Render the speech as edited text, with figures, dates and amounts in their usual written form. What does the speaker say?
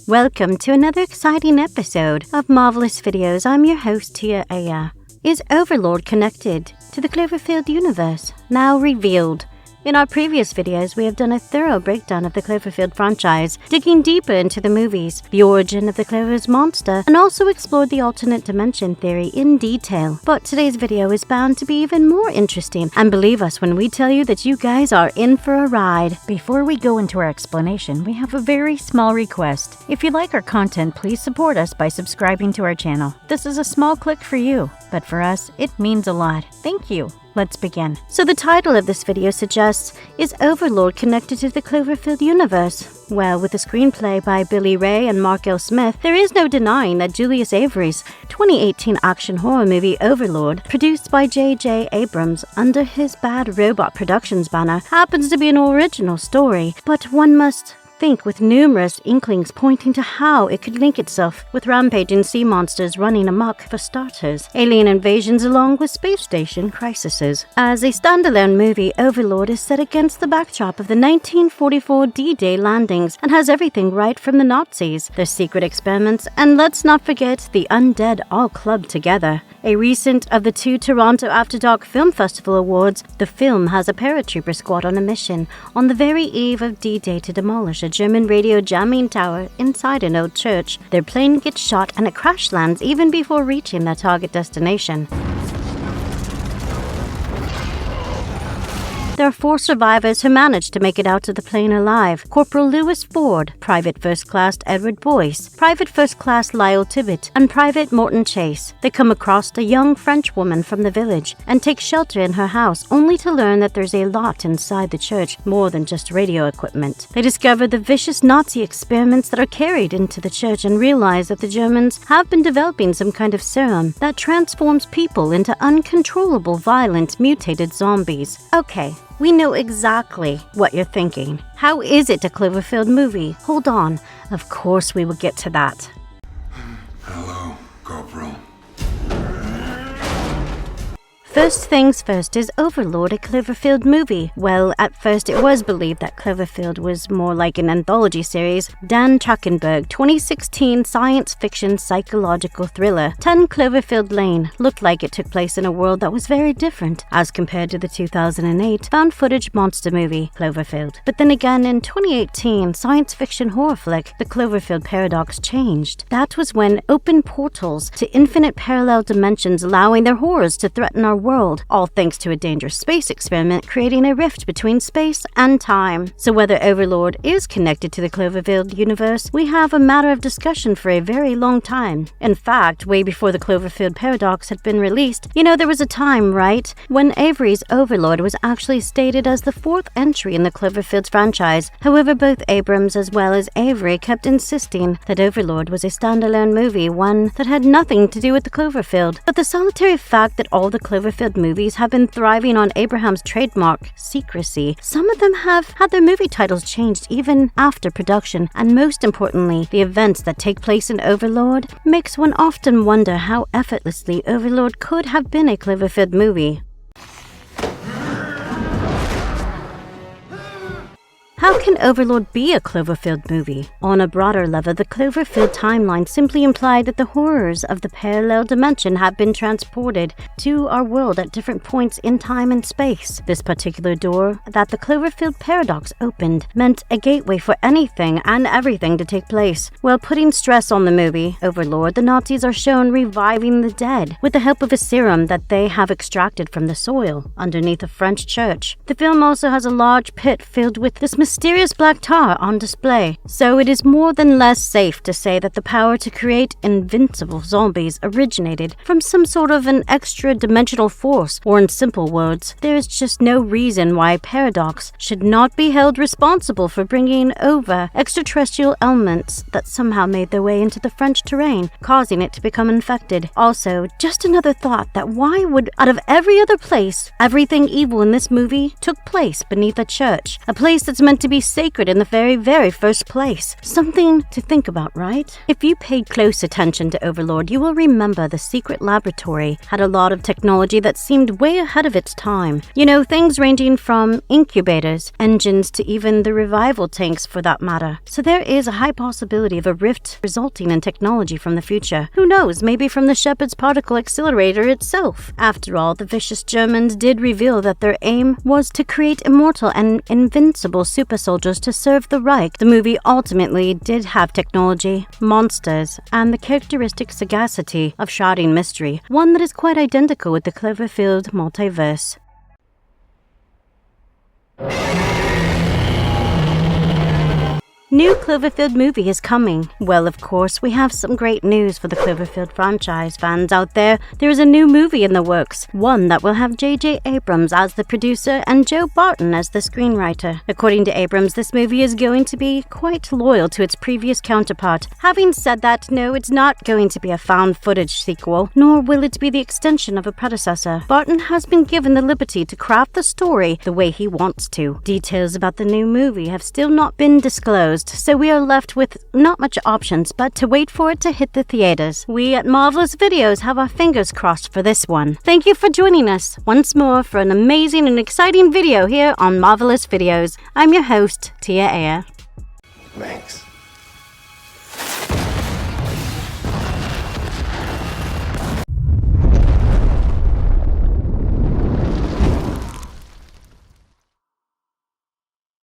Welcome to another exciting episode of Marvelous Videos. I'm your host, Tia Aya. Is Overlord connected to the Cloverfield universe? Now revealed. In our previous videos, we have done a thorough breakdown of the Cloverfield franchise, digging deeper into the movies, the origin of the Clover's monster, and also explored the alternate dimension theory in detail. But today's video is bound to be even more interesting, and believe us when we tell you that you guys are in for a ride. Before we go into our explanation, we have a very small request. If you like our content, please support us by subscribing to our channel. This is a small click for you, but for us, it means a lot. Thank you. Let's begin. So the title of this video suggests, is Overlord connected to the Cloverfield universe? Well, with a screenplay by Billy Ray and Mark L. Smith, there is no denying that Julius Avery's 2018 action horror movie Overlord, produced by J.J. Abrams under his Bad Robot Productions banner, happens to be an original story, but one must think with numerous inklings pointing to how it could link itself with rampaging sea monsters running amok for starters, alien invasions along with space station crises. As a standalone movie, Overlord is set against the backdrop of the 1944 D-Day landings and has everything right from the Nazis, their secret experiments, and let's not forget the undead all clubbed together. A recent of the two Toronto After Dark Film Festival awards, the film has a paratrooper squad on a mission on the very eve of D-Day to demolish a German radio jamming tower inside an old church. Their plane gets shot and it crash lands even before reaching their target destination. There are 4 survivors who managed to make it out of the plane alive. Corporal Lewis Ford, Private First Class Edward Boyce, Private First Class Lyle Tibbett, and Private Morton Chase. They come across a young French woman from the village and take shelter in her house, only to learn that there's a lot inside the church, more than just radio equipment. They discover the vicious Nazi experiments that are carried into the church and realize that the Germans have been developing some kind of serum that transforms people into uncontrollable, violent, mutated zombies. Okay. We know exactly what you're thinking. How is it a Cloverfield movie? Hold on. Of course we will get to that. Hello, Corporal. First things first, is Overlord a Cloverfield movie? Well, at first it was believed that Cloverfield was more like an anthology series. Dan Trachtenberg, 2016 science fiction psychological thriller 10 Cloverfield Lane, looked like it took place in a world that was very different as compared to the 2008 found footage monster movie Cloverfield. But then again, in 2018 science fiction horror flick The Cloverfield Paradox changed. That was when open portals to infinite parallel dimensions, allowing their horrors to threaten our world, all thanks to a dangerous space experiment creating a rift between space and time. So whether Overlord is connected to the Cloverfield universe, we have a matter of discussion for a very long time. In fact, way before the Cloverfield Paradox had been released, there was a time, right, when Avery's Overlord was actually stated as the 4th entry in the Cloverfield franchise. However, both Abrams as well as Avery kept insisting that Overlord was a standalone movie, one that had nothing to do with the Cloverfield. But the solitary fact that all the Cloverfield movies have been thriving on Abrams' trademark, secrecy. Some of them have had their movie titles changed even after production, and most importantly, the events that take place in Overlord makes one often wonder how effortlessly Overlord could have been a Cloverfield movie. How can Overlord be a Cloverfield movie? On a broader level, the Cloverfield timeline simply implied that the horrors of the parallel dimension have been transported to our world at different points in time and space. This particular door that the Cloverfield Paradox opened meant a gateway for anything and everything to take place. While putting stress on the movie Overlord, the Nazis are shown reviving the dead with the help of a serum that they have extracted from the soil underneath a French church. The film also has a large pit filled with this mysterious black tar on display, so it is more than less safe to say that the power to create invincible zombies originated from some sort of an extra-dimensional force, or in simple words, there is just no reason why Paradox should not be held responsible for bringing over extraterrestrial elements that somehow made their way into the French terrain, causing it to become infected. Also, just another thought that why would, out of every other place, everything evil in this movie took place beneath a church, a place that's meant meant to be sacred in the very first place. Something to think about, right? If you paid close attention to Overlord, you will remember the secret laboratory had a lot of technology that seemed way ahead of its time. You know, things ranging from incubators, engines, to even the revival tanks for that matter. So there is a high possibility of a rift resulting in technology from the future. Who knows, maybe from the Shepard's particle accelerator itself. After all, the vicious Germans did reveal that their aim was to create immortal and invincible super soldiers to serve the Reich. The movie ultimately did have technology, monsters, and the characteristic sagacity of shrouding mystery, one that is quite identical with the Cloverfield multiverse. New Cloverfield movie is coming. Well, of course, we have some great news for the Cloverfield franchise fans out there. There is a new movie in the works, one that will have J.J. Abrams as the producer and Joe Barton as the screenwriter. According to Abrams, this movie is going to be quite loyal to its previous counterpart. Having said that, no, it's not going to be a found footage sequel, nor will it be the extension of a predecessor. Barton has been given the liberty to craft the story the way he wants to. Details about the new movie have still not been disclosed, so we are left with not much options but to wait for it to hit the theaters. We at Marvelous Videos have our fingers crossed for this one. Thank you for joining us once more for an amazing and exciting video here on Marvelous Videos. I'm your host, Tia Ayer. Thanks.